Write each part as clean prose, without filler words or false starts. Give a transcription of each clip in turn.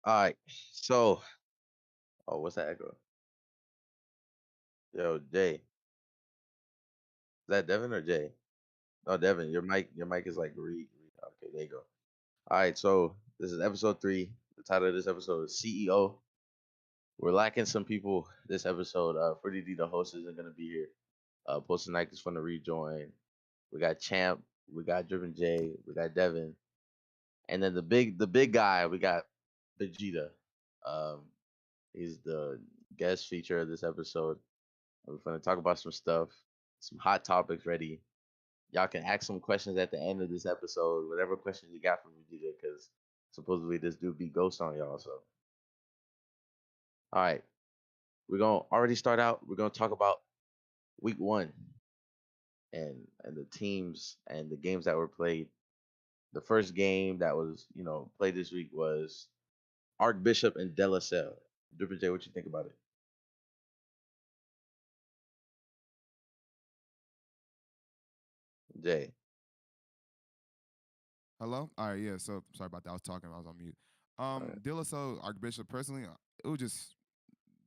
All right. So, oh, what's that echo? Yo, Jay. Is that Devin or Jay? Oh, Devin, your mic is like okay, there you go. All right, so this is episode 3. The title of this episode is CEO. We're lacking some people this episode. Freddie D, the host, isn't gonna be here. Posting Nike is gonna rejoin. We got Champ, we got Driven J, we got Devin, and then the big guy, we got Vegeta. Um, he's the guest feature of this episode. We're gonna talk about some stuff, some hot topics ready. Y'all can ask some questions at the end of this episode, whatever questions you got from Vegeta, because supposedly this dude be ghost on y'all. So, all right, we're gonna already start out. We're gonna talk about week 1 and the teams and the games that were played. The first game that was played this week was Archbishop and De La Salle. Different J, what you think about it? Jay. Hello? All right, yeah. So sorry about that. I was talking. I was on mute. All right. De La Salle, Archbishop. Personally, it was just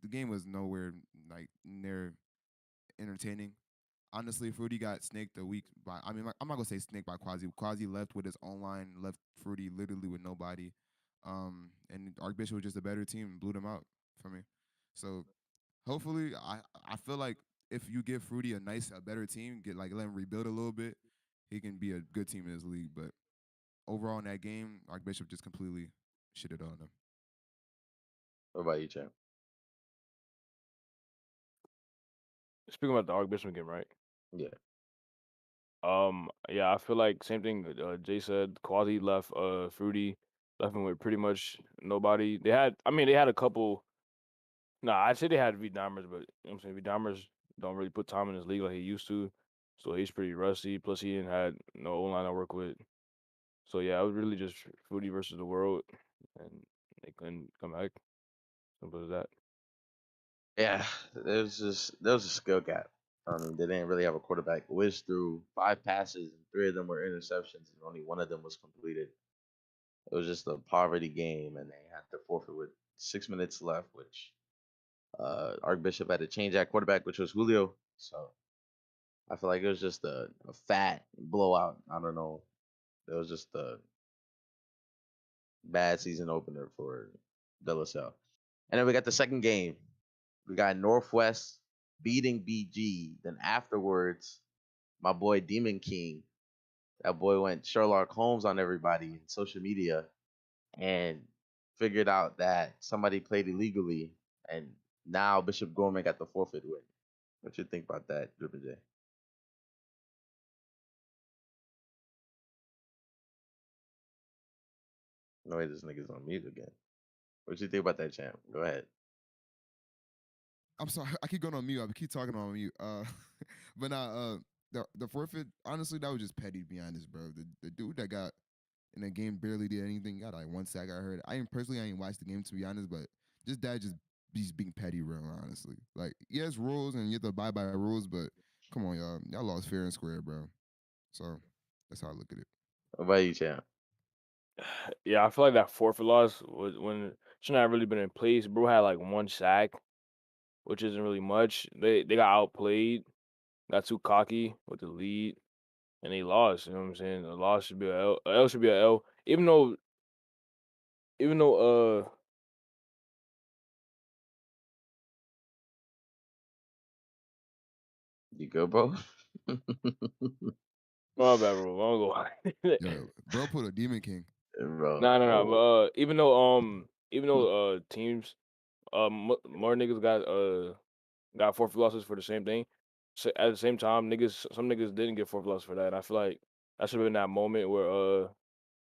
the game was nowhere like near entertaining. Honestly, Fruity got snaked a week by. I mean, like, I'm not gonna say snaked by Quasi. Quasi left with his own line, left Fruity literally with nobody. And Archbishop was just a better team and blew them out for me. So hopefully, I feel like if you give Fruity a better team, let him rebuild a little bit, he can be a good team in this league. But overall in that game, Archbishop just completely shitted on them. What about you, Champ? Speaking about the Archbishop game, right? Yeah. Yeah, I feel like same thing. Jay said Quasi left. Fruity left him with pretty much nobody. They had a couple. Nah, I'd say they had V Dimers, but you know what I'm saying V Dimers don't really put time in his league like he used to, so he's pretty rusty. Plus, he didn't had no O line to work with. So yeah, it was really just Fruity versus the world, and they couldn't come back. Simple as that. Yeah, there was a skill gap. I mean, they didn't really have a quarterback. Wiz threw 5 passes, and 3 of them were interceptions, and only one of them was completed. It was just a poverty game, and they had to forfeit with 6 minutes left, which Archbishop had to change that quarterback, which was Julio. So I feel like it was just a fat blowout. I don't know. It was just a bad season opener for De La Salle. And then we got the second game. We got Northwest beating BG. Then afterwards, my boy Demon King, that boy went Sherlock Holmes on everybody in social media and figured out that somebody played illegally, and now Bishop Gorman got the forfeit win. What you think about that, Drippin' J? No way, this nigga's on mute again. What you think about that, champ? Go ahead. I'm sorry, I keep going on mute. I keep talking on mute. But the forfeit. Honestly, that was just petty. To be honest, bro. The dude that got in the game barely did anything. Got like one sack. I heard. I ain't watched the game to be honest, but just that just he's being petty, real honestly. Like yes, rules and you have to abide by rules, but come on, y'all. Y'all lost fair and square, bro. So that's how I look at it. What about you, champ? Yeah, I feel like that forfeit loss was when it should not have really been in place. Bro had like one sack, which isn't really much. They got outplayed, got too cocky with the lead, and they lost. You know what I'm saying? A loss should be a L. A L should be a L. Even though You good, bro? my bad, bro. I don't go. Yo, bro, put a demon king. Bro, No, no, no. But oh. even though teams more niggas got forfeit losses for the same thing. So at the same time, some niggas didn't get forfeit losses for that. And I feel like that should have been that moment where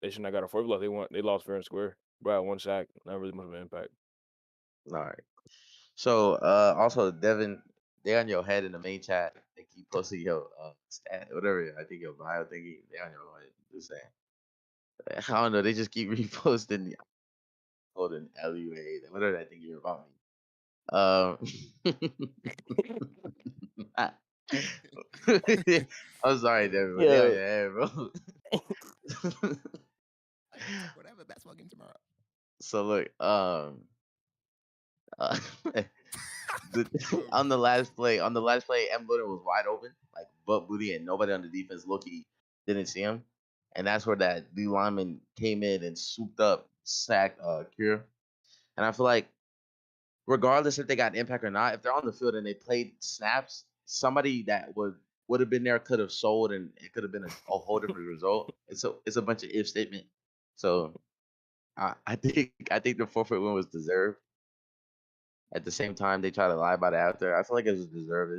they shouldn't have got a forfeit loss. They lost fair and square. Bro had one sack, not really much of an impact. All right. So, also, Devin, they on your head in the main chat. They keep posting your stat, whatever. I think your bio thingy. They on your head. Just saying. I don't know. They just keep reposting holding LUA. Whatever that thing you're about me. I'm sorry, Devin, but they on Yeah. your head, bro. Whatever. Basketball game tomorrow. So look, uh, on the last play, M. Butter was wide open, like butt booty, and nobody on the defense, Loki, didn't see him, and that's where that D lineman came in and swooped up, sacked Cure, and I feel like regardless if they got impact or not, if they're on the field and they played snaps, somebody that would have been there could have sold, and it could have been a whole different result. It's a bunch of if statement. So I think the forfeit win was deserved. At the same time, they try to lie about it after. I feel like it was deserved.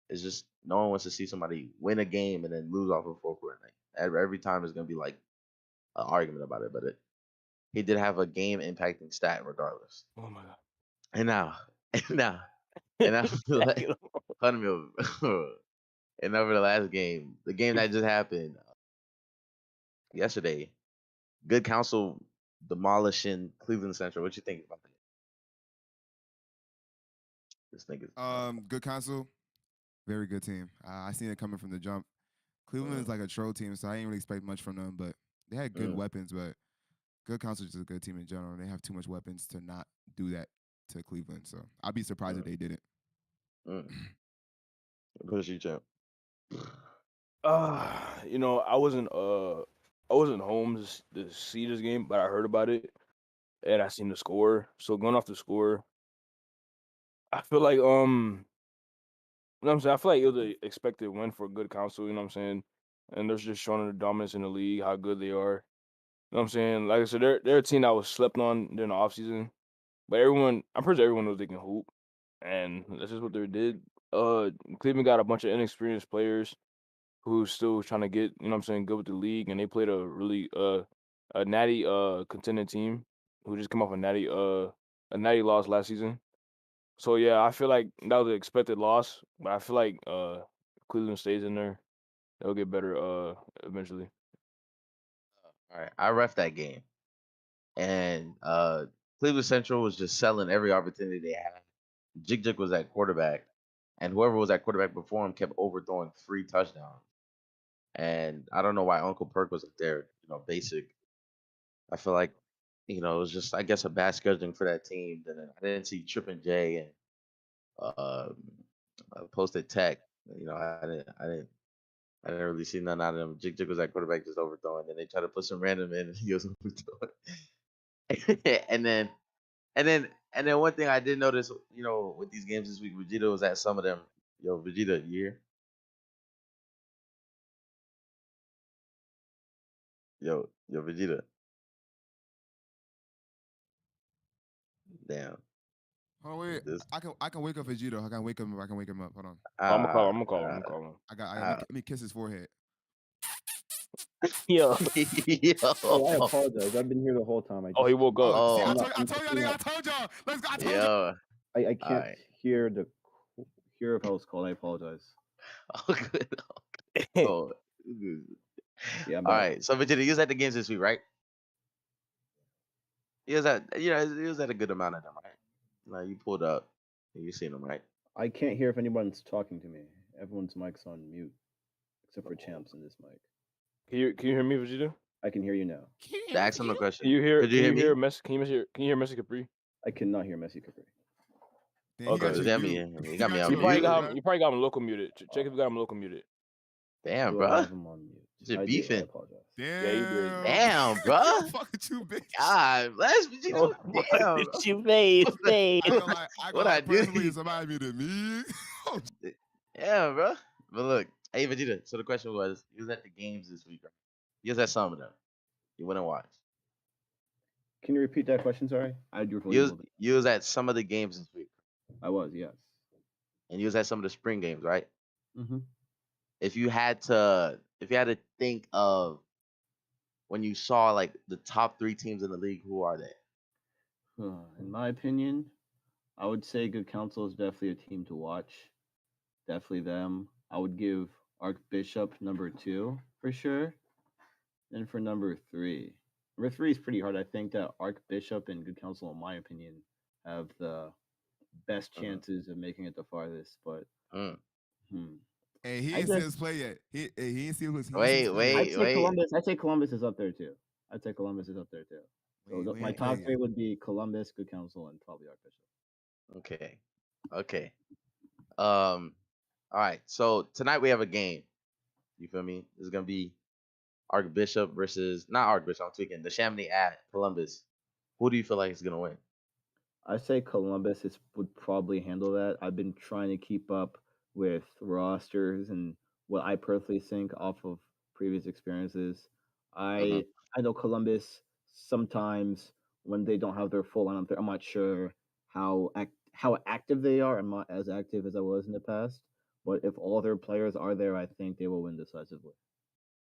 It's just no one wants to see somebody win a game and then lose off of forfeit. Like every time is gonna be like an argument about it, but he did have a game impacting stat regardless. Oh my god. And now, and now, and I feel like Huntermill. And over the last game, the game that just happened yesterday, Good Counsel demolishing Cleveland Central. What you think about that? This nigga. Good console, very good team. I seen it coming from the jump. Cleveland is like a troll team, so I didn't really expect much from them. But they had good weapons. But Good Counsel is just a good team in general. They have too much weapons to not do that to Cleveland. So I'd be surprised if they didn't. Push you, champ. I wasn't home to see this game, but I heard about it and I seen the score. So going off the score, I feel like you know what I'm saying? I feel like it was an expected win for Good Counsel, you know what I'm saying? And they're just showing the dominance in the league, how good they are. You know what I'm saying? Like I said, they're a team that was slept on during the offseason. But I'm pretty sure everyone knows they can hoop. And that's just what they did. Cleveland got a bunch of inexperienced players who's still trying to get, you know what I'm saying, good with the league. And they played a really a natty contending team who just come off a natty loss last season. So yeah, I feel like that was an expected loss, but I feel like Cleveland stays in there, they'll get better eventually. All right, I ref that game, and Cleveland Central was just selling every opportunity they had. Jig Jig was at quarterback, and whoever was at quarterback before him kept overthrowing 3 touchdowns. And I don't know why Uncle Perk was up there, basic. I feel like, it was just, I guess, a bad scheduling for that team. Then I didn't see Trip and J and um, posted Tech. I didn't really see none out of them. Jig Jig was at quarterback just overthrowing. Then they tried to put some random in, and he was overthrowing. and then, and then, and then one thing I did notice, with these games this week, Vegeta was at some of them. Yo, Vegeta, you here? Yo, Vegeta. Damn. Oh wait, This. I can wake up Vegito. I can wake him up. I can wake him up. Hold on. I'm gonna call him. Uh, I'm gonna call him. I'm uh, gonna call him. Let me kiss his forehead. Yo. Oh, I Yo. apologize. I've been here the whole time. Oh, he woke up. Oh, see, Oh. I told y'all, nigga. I told y'all. Let's go. I told y'all. Yo. I can't Alright. hear if I was called. I apologize. Oh, good. Oh. Yeah, All but right. So Vegeta, you was at the games this week, right? He was at, he was at a good amount of them, right? Like you pulled up, and you seen them, right? I can't hear if anyone's talking to me. Everyone's mic's on mute except for Champs in this mic. Can you hear me, Vegeta? I can hear you now. Ask him a question. Can you hear? Could you hear me? Can you hear Messi Capri? I cannot hear Messi Capri. Damn, Okay. he Does got that you mean mute. he got me on You probably mute? got him local muted. Check if you got him local muted. Damn, Do I bro. have him on mute? Is it I do. I beefing? apologize. Damn. Yeah, you did. Damn, bro. Fuck with you, bitch. God, bless Vegeta. Oh, Damn. what you face, face. I ain't gonna lie. What I do? Personally, if somebody muted me. Yeah, bro. But look, hey Vegeta. So the question was, you was at the games this week, right? You was at some of them. You went and watched. Can you repeat that question? Sorry, I do. You was at some of the games this week, I was, yes. and you was at some of the spring games, right? Mm-hmm. If you had to think of when you saw like the top 3 teams in the league, who are they? In my opinion, I would say Good Counsel is definitely a team to watch. Definitely them. I would give Archbishop number 2 for sure. And for number 3. Number 3 is pretty hard. I think that Archbishop and Good Counsel, in my opinion, have the best chances of making it the farthest. But Hey, he ain't seen us play yet. He ain't seen us. Wait. I'd say Columbus is up there too. So We my ain't top playing three yet. would be Columbus, Good Counsel, and probably Archbishop. Okay. Okay. All right. So tonight we have a game. You feel me? This is gonna be Archbishop versus not Archbishop. I'm tweaking. The Chamonix at Columbus. Who do you feel like is gonna win? I say Columbus would probably handle that. I've been trying to keep up with rosters and what I personally think off of previous experiences. Mm-hmm. I know Columbus sometimes when they don't have their full lineup, I'm not sure how active they are. I'm not as active as I was in the past. But if all their players are there, I think they will win decisively.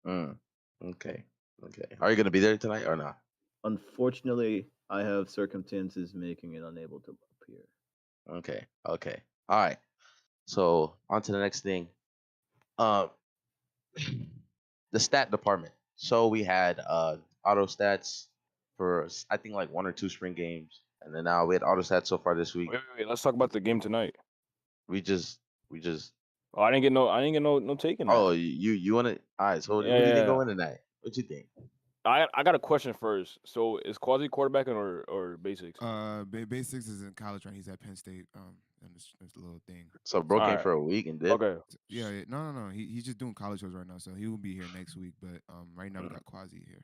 Mm. Okay. Okay. Are you gonna be there tonight or not? Unfortunately, I have circumstances making it unable to appear. Okay. Okay. All right. So on to the next thing. Um, the stat department. So we had auto stats for I think like 1 or 2 spring games, and then now we had auto stats so far this week. Wait. Let's talk about the game tonight. We just. Oh, I didn't get no taking that. Oh, you want to? All right. So Yeah, who do you think yeah, will yeah. win tonight? What you think? I got a question first. So is Quasi quarterbacking or basics? Basics is in college, right? He's at Penn State. And this little thing. So bro All came right. for a week and did. Okay. Yeah, yeah. No. He's just doing college shows right now, so he will be here next week. But right now we got Quasi here.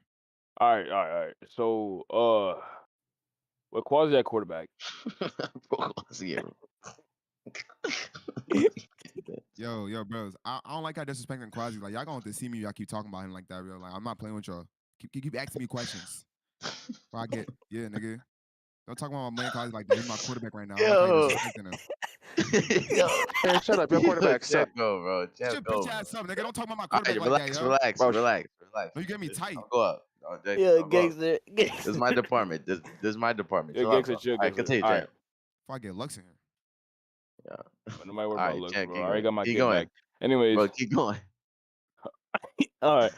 All right. So with Quasi at quarterback. Bro was here. Yo, bros. I don't like how disrespecting Quasi. Like y'all gonna have to see me. Y'all keep talking about him like that. Real. Like I'm not playing with y'all. Keep asking me questions. Before I get nigga. Don't talk about my man Quasi like that. He's my quarterback right now. I don't like how you Yo. disrespecting him. Yo. Man, shut up. Your Yo, quarterback Jeff suck. go, bro. Shut Jeff your go, bitch bro. ass up, nigga. Don't talk about my All quarterback right, like that, relax, yo. relax, Bro, relax, relax. No, you get me Just tight. don't go up. No, Jackson, yeah, don't go up. gangster. This is my department. This is my department. Yeah, Chill out, gangster, bro. chill, All right, gangster. continue, All champ. right. If I get Lux in here. Yeah. Nobody worry All about right, looks, champ, bro. keep I already going. got my Keep get going, back. Anyways, bro. Keep going. all right.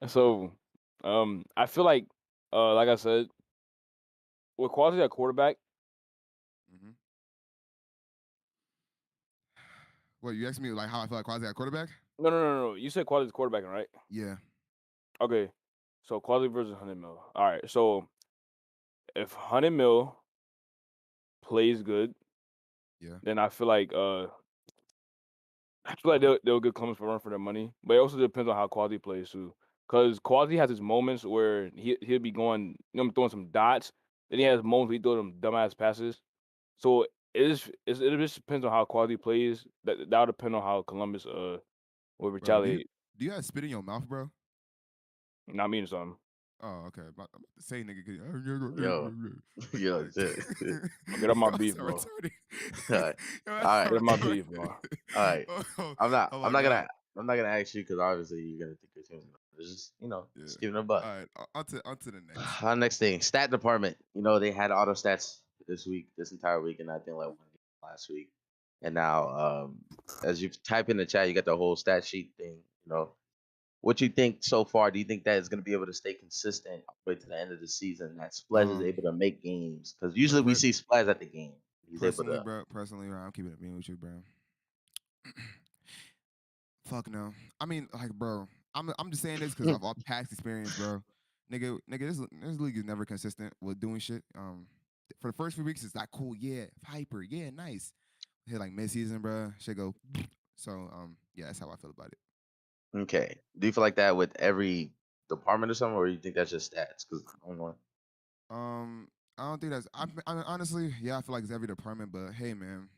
So, I feel like I said, with Quasi at quarterback, Mm-hmm. What you asked me like how I feel like Quasi at quarterback? no. You said Quasi's quarterbacking, right? Yeah. Okay. So Quasi versus 100 mil. All right. So if 100 mil plays good, Yeah. then I feel like they'll get Columbus for a run for their money. But it also depends on how Quasi plays too. Because Quasi has his moments where he'll be going, throwing some dots. Then he has moments where he throws them dumbass passes. So it just depends on how Quasi plays. That'll depend on how Columbus will Bro, retaliate. do you have spit in your mouth, bro? Not meaning something. Oh, okay. I'm about to say nigga. Yo. Yo, Like, shit. I'll get up my yo, beef, so bro. retarded. All right. Yo, All that's right. Get up my so beef, bro. retarded. All right. Oh, I'm not oh I'm my not gonna god. I'm not gonna ask you because obviously you're gonna think your team's gonna it's just Yeah. just giving a buck. All right. On to the next. Next thing, stat department. They had auto stats this entire week, and I think like 1 game last week. And now, as you type in the chat, you got the whole stat sheet thing. What you think so far? Do you think that is going to be able to stay consistent all the way to the end of the season? That Splash is able to make games because usually we see Splash at the game. He's able Personally, to. bro. Personally, bro, I'm keeping it being with you, bro. Fuck no. I mean, like, bro, I'm just saying this because of all past experience, bro. Nigga, this league is never consistent with doing shit. For the first few weeks, it's like cool, yeah, hyper, yeah, nice. Hit like mid season, bro. Shit go. So, yeah, that's how I feel about it. Okay. Do you feel like that with every department or something, or you think that's just stats? Because I don't know. I don't think that's. Honestly, yeah, I feel like it's every department, but hey, man,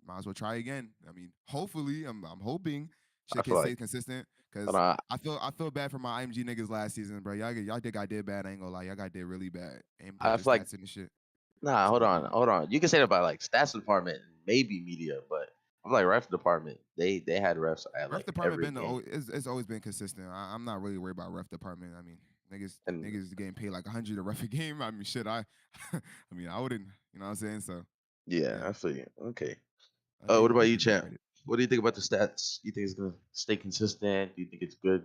might as well try again. I mean, hopefully, I'm hoping I shit feel can stay like. consistent Hold because on. I feel bad for my IMG niggas last season, bro. Y'all think I did bad. I ain't gonna lie, y'all got did really bad and put I the feel like stats in the shit. Nah, So hold on. You can say that about like stats department, maybe media, but I'm like ref department. They had refs at ref like department every game, it's always been consistent. I'm not really worried about ref department. I mean, and niggas getting paid like 100 to ref a game. I mean, shit. I mean, I wouldn't. You know what I'm saying? So yeah, yeah, I feel you. Okay. give What about you, them champ? credit. What do you think about the stats? You think it's gonna stay consistent? Do you think it's good?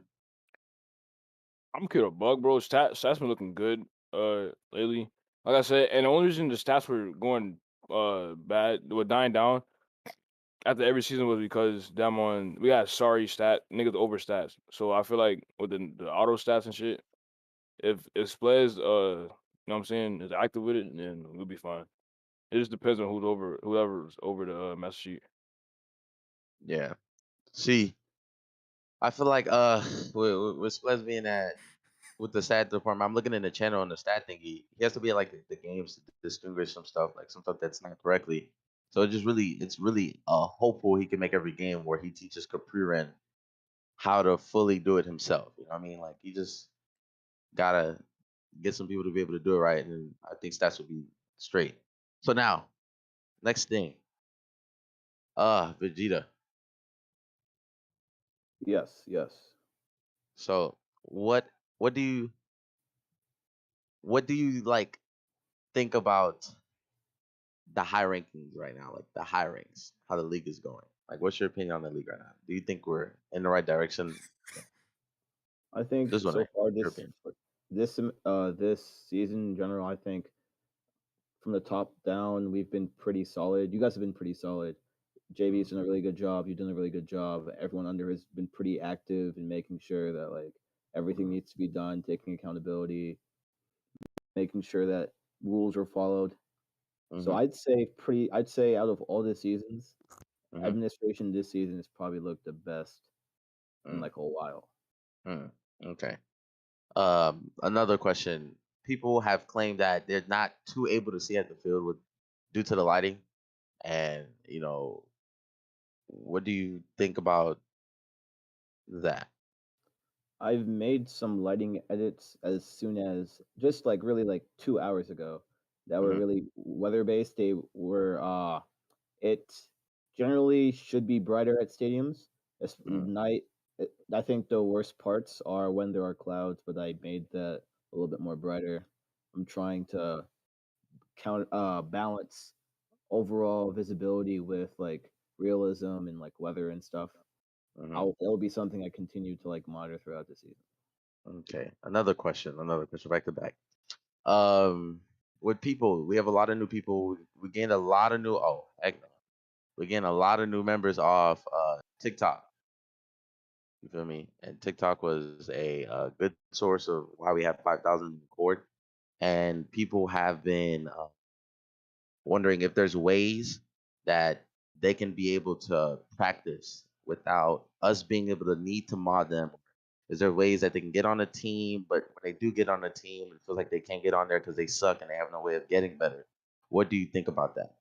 I'm kid a bug, bro. Stats been looking good lately. Like I said, and the only reason the stats were going bad, were dying down after every season was because we got sorry niggas over stats. So I feel like with the auto stats and shit, if Splez, you know what I'm saying, is active with it, then we'll be fine. It just depends on whoever's over the mess sheet. Yeah. See, I feel like with Splez being at with the stat department, I'm looking in the channel on the stat thingy. He has to be at like the games to distinguish some stuff, like some stuff that's not correctly. So it's really hopeful he can make every game where he teaches Capriren how to fully do it himself. You know what I mean? Like he just gotta get some people to be able to do it right, and I think stats will be straight. So now, next thing, Vegeta. Yes, yes. So what do you like think about the high rankings right now, like the high ranks, how the league is going? Like, what's your opinion on the league right now? Do you think we're in the right direction? I think Just so wondering far your opinion. this season in general, I think from the top down, we've been pretty solid. You guys have been pretty solid. JB's done a really good job. You've done a really good job. Everyone under has been pretty active in making sure that like everything needs to be done, taking accountability, making sure that rules are followed. So Mm-hmm. I'd say out of all the seasons, Mm-hmm. administration this season has probably looked the best in Mm, like a while. okay. Another question. People have claimed that they're not too able to see at the field with due to the lighting, and what do you think about that? I've made some lighting edits as soon as just like really like 2 hours ago that were Mm-hmm. really weather based. They were it generally should be brighter at stadiums. It's night. I think the worst parts are when there are clouds, but I made that a little bit more brighter. I'm trying to balance overall visibility with like realism and like weather and stuff. Mm-hmm. It'll be something I continue to like monitor throughout the season. Okay. Another question. Another question. Back to back. With people, we have a lot of new people. We gained a lot of new. Oh, heck no. We gained a lot of new members off TikTok. You feel me? And TikTok was a good source of why we have 5,000 record. And people have been wondering if there's ways that they can be able to practice without us being able to need to mod them. Is there ways that they can get on a team, but when they do get on a team, it feels like they can't get on there because they suck and they have no way of getting better? What do you think about that?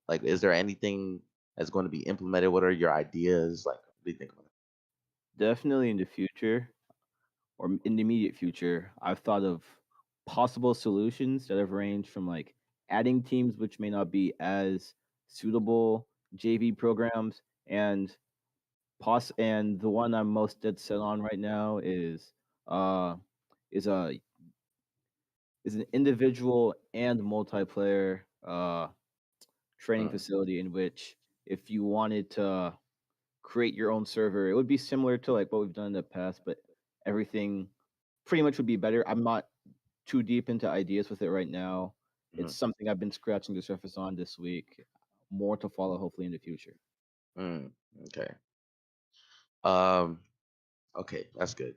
Like, is there anything that's going to be implemented? What are your ideas? Like, what do you think about Definitely in the future or in the immediate future, I've thought of possible solutions that have ranged from like adding teams which may not be as suitable JV programs and the one I'm most dead set on right now uh is a is an individual and multiplayer training that? facility in which if you wanted to create your own server, it would be similar to like what we've done in the past, but everything pretty much would be better. I'm not too deep into ideas with it right now. Mm-hmm. It's something I've been scratching the surface on this week. More to follow, hopefully, in the future. Mm, okay. Um. Okay, that's good.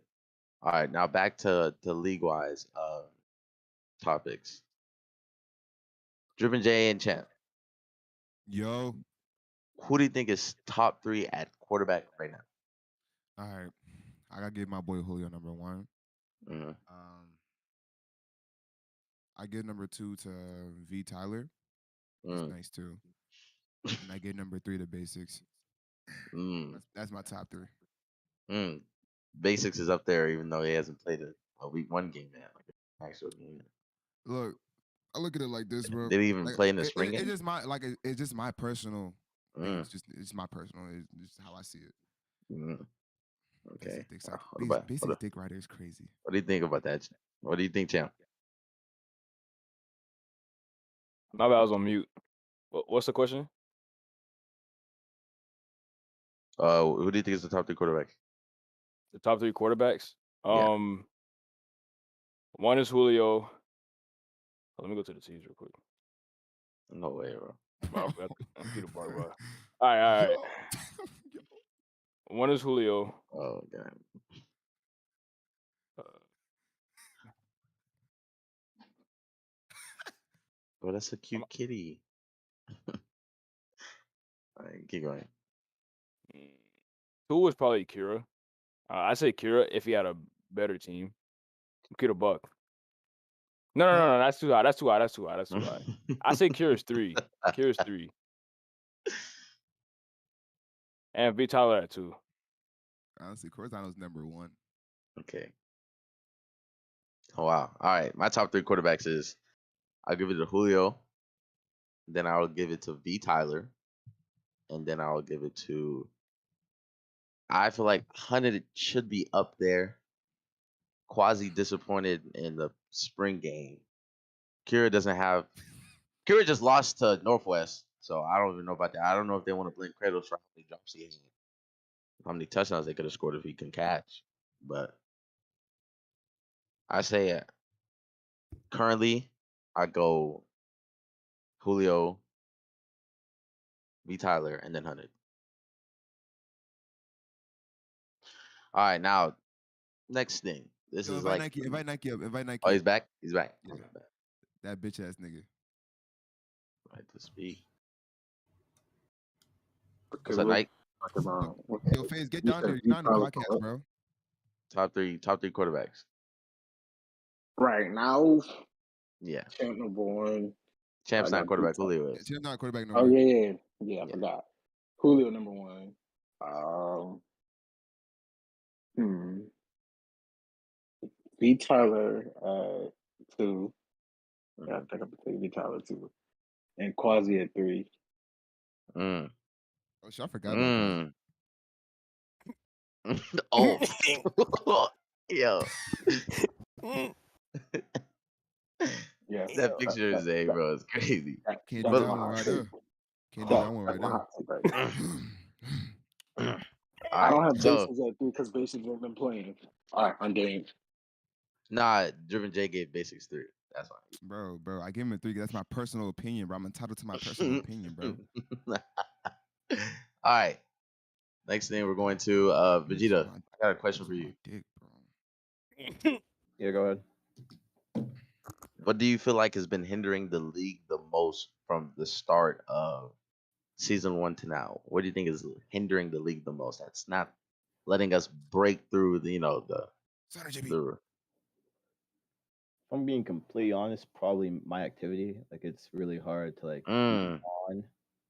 All right, now back to league wise topics. Driven J and Champ. Yo, Who do you think is top three at quarterback right now? all right. I gotta give my boy Julio number one. Mm-hmm. I give number two to V Tyler. He's Mm, nice too. And I give number three to Basics. mm, That's my top three. mm. Basics is up there, even though he hasn't played a week one game yet, like an actual game. Look, I look at it like this, bro. Did he even Like play in the spring it's game? just my it's just my personal thing. Mm, It's my personal. It's just how I see it. mm. Okay. Basic dick rider is crazy. What do you think about that? What do you think, Champ? My bad, I was on mute. What's the question? Who do you think is the top three quarterback? The top three quarterbacks. Yeah. One is Julio. Let me go to the teams real quick. No way, bro. Bro, I'm Peter Bar, bro. All right. One is Julio. Oh god. Uh, Well, that's a I'm, cute kitty. All right, keep going. mm, two is probably Kira. I say Kira if he had a better team. Kira Buck. No. That's too high. That's too high. That's too high. That's too high. I say Kira's 3. Kira's 3. And V Tyler at 2. Honestly, Corzano's number 1. Okay. Oh wow. All right. My top 3 quarterbacks is I'll give it to Julio, then I'll give it to V Tyler, and then I'll give it to I feel like Hunted should be up there. Quasi disappointed in the spring game. Kira just lost to Northwest, so I don't even know about that. I don't know if they want to blame Kratos for how many drops he had, how many touchdowns they could have scored if he can catch. But I say currently I go Julio, V Tyler, and then Hunted. All right, now next thing. This Yo, is invite like Nike. Invite Nike up. Invite Nike oh, up. he's back. He's back. Yeah. Okay, back. That bitch ass nigga. Right to speak. Okay, What's up, we'll Nike? talk about. Yo, Fizz, get You down said here. V You're not in the Tyler, podcast, bro. Top three quarterbacks. right now, Yeah, champ number 1. I champ's got not V quarterback. Tyler. Julio Yeah, is. Tim's not quarterback no Oh more. yeah, I Yeah. forgot. Julio number 1. Hmm. V Tyler 2. Yeah, I Mhm. think I'm gonna take V Tyler 2. And Quasi at 3. Mm. Oh, shit, I forgot about Quasi. Oh, yo, Yeah, that picture that, is a that, bro. It's crazy. Can't do that's that my one hot right take. there. Can't do that That's one right my there. hot take right there. All I don't right, have so Bases at 3 because Bases ain't been playing. All right, I'm game. nah, Driven J gave basics 3. That's why. Bro, I give him a 3 'cause that's my personal opinion, bro. I'm entitled to my personal opinion, bro. All right, next thing we're going to Vegeta. I got a question for you. Dick, bro. Yeah, go ahead. What do you feel like has been hindering the league the most from the start of season 1 to now? What do you think is hindering the league the most? That's not letting us break through the Sorry, JB. the If I'm being completely honest, probably my activity. Like it's really hard to like be on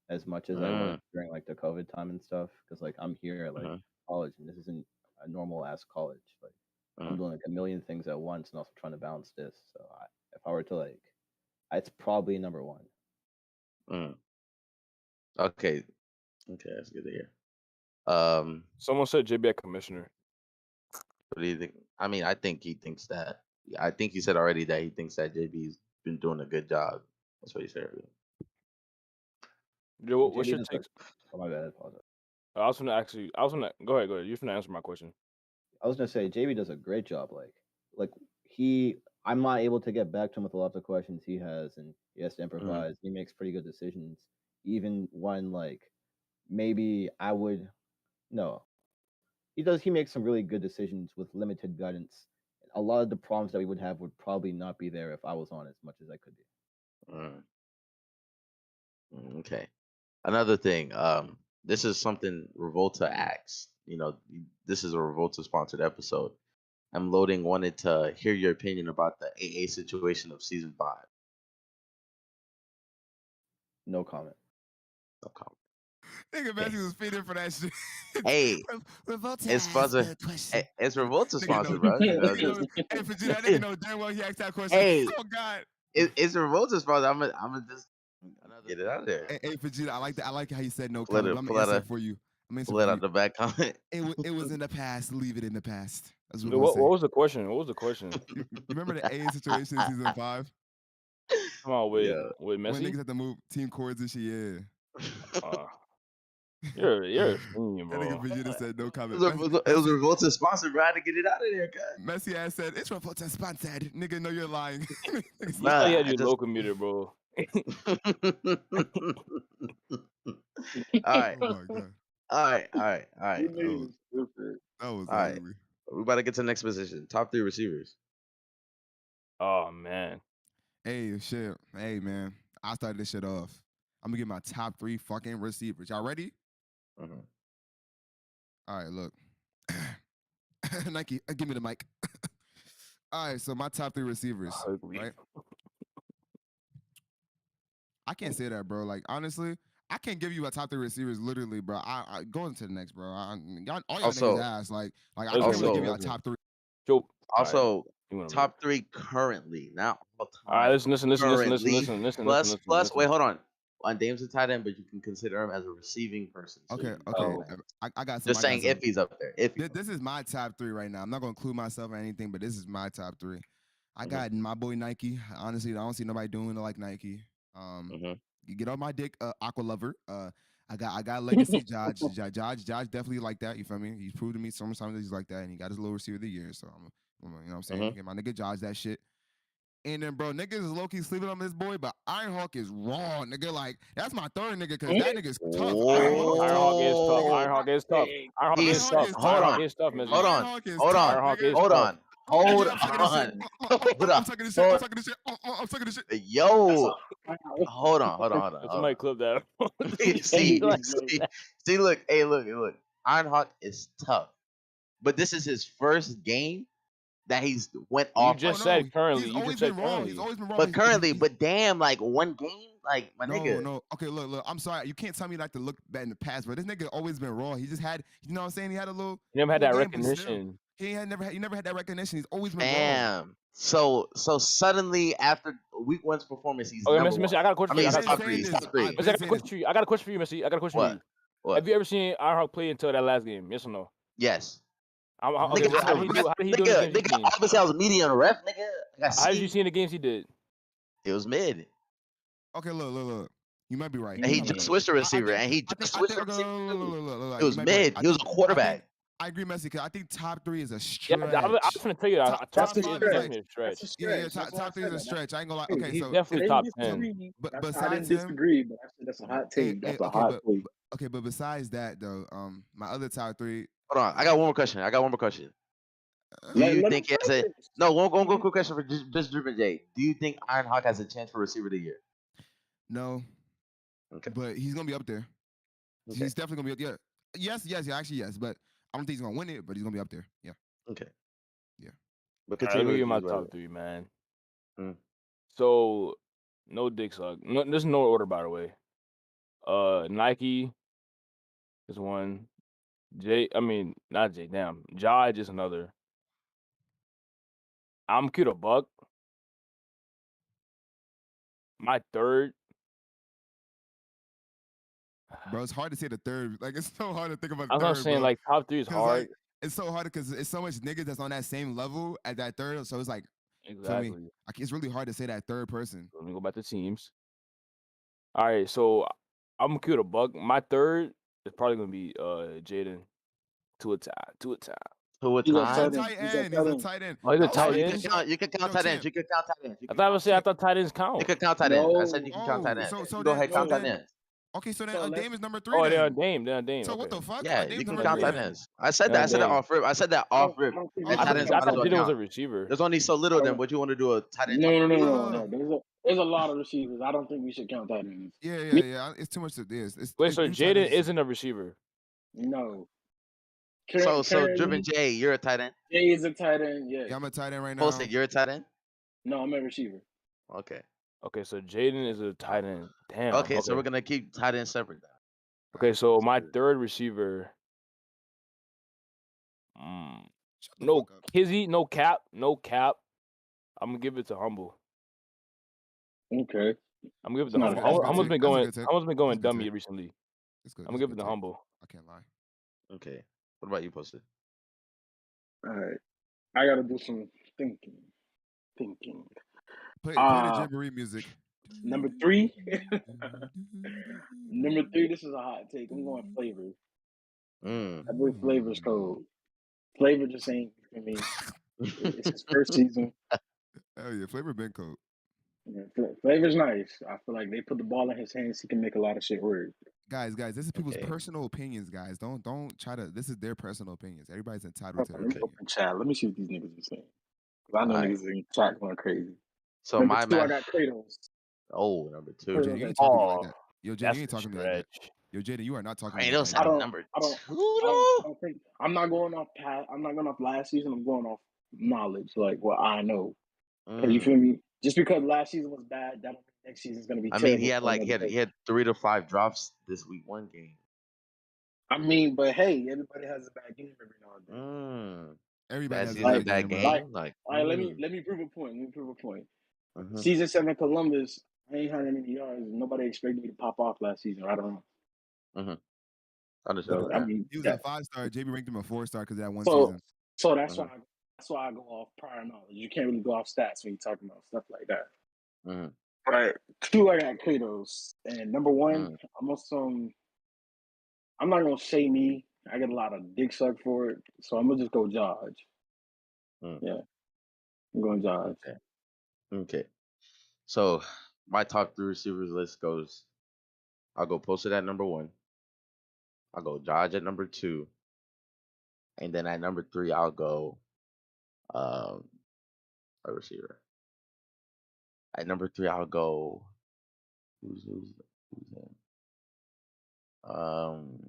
as much as I was during like the COVID time and stuff. Because like I'm here at like college, and this isn't a normal ass college. Like I'm doing like a million things at once, and also trying to balance this. So if I were to like, it's probably number 1. Okay, that's good to hear. Someone said JB commissioner. What do you think? I mean, I think he thinks that. I think he said already that he thinks that JB's been doing a good job. That's what he said earlier. Yo, what's JB your does, takes? oh my bad, I apologize. I was gonna ask you. I was gonna go ahead. Go ahead. You're gonna answer my question. I was gonna say JB does a great job. Like I'm not able to get back to him with a lot of the questions he has, and he has to improvise. He makes pretty good decisions, even when like maybe I would no. He does. He makes some really good decisions with limited guidance. A lot of the problems that we would have would probably not be there if I was on as much as I could be. Okay. Another thing. This is something Revolta asks. This is a Revolta sponsored episode. I'm loading. Wanted to hear your opinion about the AA situation of season 5. No comment. No comment. Nigga, Matthew was feeding for that shit. Hey, Revolta it's sponsored. It's Revolta sponsored, bro. Hey, Vegeta, that nigga know damn well he asked that question. Hey. Oh God. It's Revolta sponsored. I'm gonna just get it out there. Hey, Vegeta, I like that. I like how you said no Pull it- comment. I'm pull gonna out answer a- for you. I'm gonna answer Pull it for out you. the back comment. It was in the past. Leave it in the past. That's what Yo, I'm what gonna say. was the question? What was the question? You remember the AA situation in season 5? Come on, with Yeah. with When Messi. niggas had to move team cords and shit, yeah. You're a fiend, That nigga bro. Vegeta said no It comment. was a Revolta sponsored, bro. I had to get it out of there, cuz. Messi ass said, it's Revolta sponsored. Nigga, know you're lying. You Nah, thought you had I your just- local meter, bro. All right. Oh my God. All right. You niggas stupid. That was All right. ugly. We about to get to the next position. Top 3 receivers. Oh man, Hey, shit. Hey, man. I started this shit off. I'm gonna get my top 3 fucking receivers. Y'all ready? Mhm. All right, look. Nike, give me the mic. All right, so my top 3 receivers, Ugly. right? I can't say that, bro. Like, honestly, I can't give you a top 3 receivers, literally, bro. I go into the next, bro. All y'all niggas Also, ass. Like I Let's can't name, really let's give name, you a let's name. top 3. Joe. All right. also You want to top 3 currently, not all All right, time. listen. Currently, plus. Listen. Wait, hold on. On Dame's a tight end, but you can consider him as a receiving person. So Okay, you can okay. count Oh. that. I got some. Just I got saying some. if he's up there. If he's This is my top 3 right now. I'm not gonna include myself or anything, but this is my top 3. I Mhm. got my boy Nike. Honestly, I don't see nobody doing it like Nike. Mhm. You get on my dick, Aqua Lover. I got Legacy Josh. Josh definitely like that. You feel me? He's proved to me sometimes that he's like that, and he got his little receiver of the year. So you know what I'm saying? Mhm. Get my nigga Josh that shit. And then, bro, niggas is low key sleeping on this boy, but Ironhawk is raw, nigga. Like, that's my third nigga, because that nigga's tough. Ironhawk is tough. Oh, Ironhawk is tough. Ironhawk he's is tough. is hold tough. Ironhawk on, is tough, Missy. hold on, Ironhawk is hold tough, on, Ironhawk is nigga. hold tough. on, hold Yeah, I'm sucking this shit. on, I'm hold sucking this shit. I'm on. sucking this shit. I'm sucking this shit. Yo, hold on. Somebody clip that. see, Like, see, look, hey, look. Ironhawk is tough, but this is his first game that he's went you off like just Oh no, said currently. he's You always just been said raw. He's currently. always been raw. But currently, he's- but damn, like one game, like my no, nigga. no. Okay, look. I'm sorry. You can't tell me like to look back in the past, but this nigga always been raw. He just had, you know what I'm saying? He had a little You never had cool that game, but still, recognition. he never had that recognition. He's always been raw. Damn. So suddenly after week one's performance, he's Okay, number Missy, one. I got a question I for mean, you. I he's got a top question. three. He's top three. Missy, I got a question for you. I got a question for you, Missy. I got a question for you. What? Have you ever seen Ironhawk play until that last game? Yes or no? Yes. Okay, Nigga, how did he do? How did he do in the games he nigga, seen? obviously I was medium ref, nigga. I got How did you C. see in the games he did? It was mid. Okay, look. You might be right. And he You might be just right. switched the receiver. I And he think, just I switched think, the okay, receiver too. look, It you was might be right. mid. He was a quarterback. I agree, Messi, because I think top 3 is a Yeah, stretch. I was going to tell you that. Top Top three is 5 is like, definitely a stretch. That's a yeah, stretch. That's why I top 3 is said a that. stretch. I ain't gonna lie. Hey, Okay, He's so definitely I top didn't 10. disagree. but I besides didn't him, disagree, but I said that's a hot take. That's a hot take. okay, but besides that though, my other top 3. Hold on. I got one more question. Do Let you him think he has a finish. no? One quick question for just Driven J. Do you think Ironhawk has a chance for receiver of the year? No, Okay. but he's gonna be up there. Okay. He's definitely gonna be up. Yeah, yes, actually yes, but I don't think he's gonna win it, but he's gonna be up there. Yeah. Okay. Yeah. But All right, let continue me give with my you, top 3, man. Hmm. So, no dick suck. No, there's no order, by the way. Nike is one. Not Jay. Damn, Jai is another. I'm cute a buck. My third. Bro, it's hard to say the third. Like it's so hard to think about I the was not third, saying bro. like top 3 is 'Cause, hard. like, it's so hard because it's so much niggas that's on that same level at that third. So it's like, feel me? Exactly. Like, it's really hard to say that third person. Let me go back to teams. All right, so I'm cute a buck. My third is probably gonna be Jaden to a tie. To a He's a He's a time. tight end. tight He's a end. tight He's a end. tight end. Oh, he's a Oh, tight so You you can end. can count. You can count no, tight ends. champ. You can count tight ends. You I can thought I count was tight saying I ends. thought tight ends count. You can count tight ends. I said No. you can count tight ends. So You so can go then ahead and count tight then ends. okay, so then So a let's Dame is number 3 Oh, they're then. on Dame. They're on Dame. So Okay. what the fuck? Yeah, A Dame's you can number count 3 tight then. ends. I said They're that. on I said that Dame. off rip. I said that off rip. don't think Oh, we And I should tight thought ends count I might as thought well tight Jaden was ends. a count. receiver. There's only so little. I Then don't. what you want to do a tight end top No, no, three? no, no, no. There's a lot of receivers. I don't think we should count tight ends. Yeah. It's too much to this. Wait, so You tight Jaden ends. isn't a receiver? No. So Driven Currently, J, you're a tight end. Jay is a tight end. Yes. Yeah, I'm a tight end right now. Posted, you're a tight end. No, I'm a receiver. Okay. Okay, so Jaden is a tight end. Damn. Okay. Okay. So we're gonna keep tight ends separate. Okay, so my Separate. third receiver. Shut the No fuck up. Kizzy, no cap. I'm gonna give it to Humble. Okay. I'm gonna give it It's to not a Humble. bad That's a Humble's good been take. That's a going. good take. Humble's been That's a going good dummy take. recently. That's good. I'm gonna That's a give it good to take. Humble. I can't lie. Okay. What about you, Posted? All right. I gotta do some thinking. Play the Jamboree music. Number 3. Number 3. This is a hot take. I'm going Flavor. I believe Flavor's cold. Flavor just ain't. I mean, it's his first season. Hell yeah, Flavor been cold. Yeah, Flavor's nice. I feel like they put the ball in his hands. He can make a lot of shit work. Guys, this is people's Okay. personal opinions, guys. Don't try to. This is their personal opinions. Everybody's entitled Hold to on, their let me opinion. open chat. Let me see what these niggas are saying. 'Cause I know All right. niggas in chat going crazy. So Number my two, I math. got Kratos. Oh, number Yo, two. Jaden, you Kratos ain't at talking to two. me like Oh, that. Yo, Jaden, that's you ain't a talking to me like that. stretch. Yo, Jaden, you are not talking to me like Kratos that. at Yo. number I two, don't though. think I'm not going off past. I'm not going off last season. I'm going off knowledge, like what I know. You Mm. feel me? Just because last season was bad, that don't mean next season's gonna be I mean, he terrible had for like another he person. had 3 to 5 drops this week 1 game. I mean, but hey, everybody has a bad game every now and then. Mm. Everybody That has a season bad bad game, bro. game. Like, All right, let me prove a point. Mhm. Season 7 Columbus, I ain't had any yards. Nobody expected me to pop off last season. I don't know. Mhm. Understood. So I Okay. mean, He was a that, 5-star. JB ranked him a 4-star because of that one so season. so that's Mhm. why I go off prior knowledge. You can't really go off stats when you're talking about stuff like that. Mhm. Right. Two, I got Kratos, and number one, Mm. I'm on some. I'm not gonna say me. I get a lot of dick sucked for it, so I'm gonna just go Judge. Mm. Yeah, I'm going Judge. Okay. Okay. So my top 3 receivers list goes. I'll go Posted at number 1. I'll go Dodge at number 2, and then at number 3 I'll go um a receiver. At number 3 I'll go who's in? Um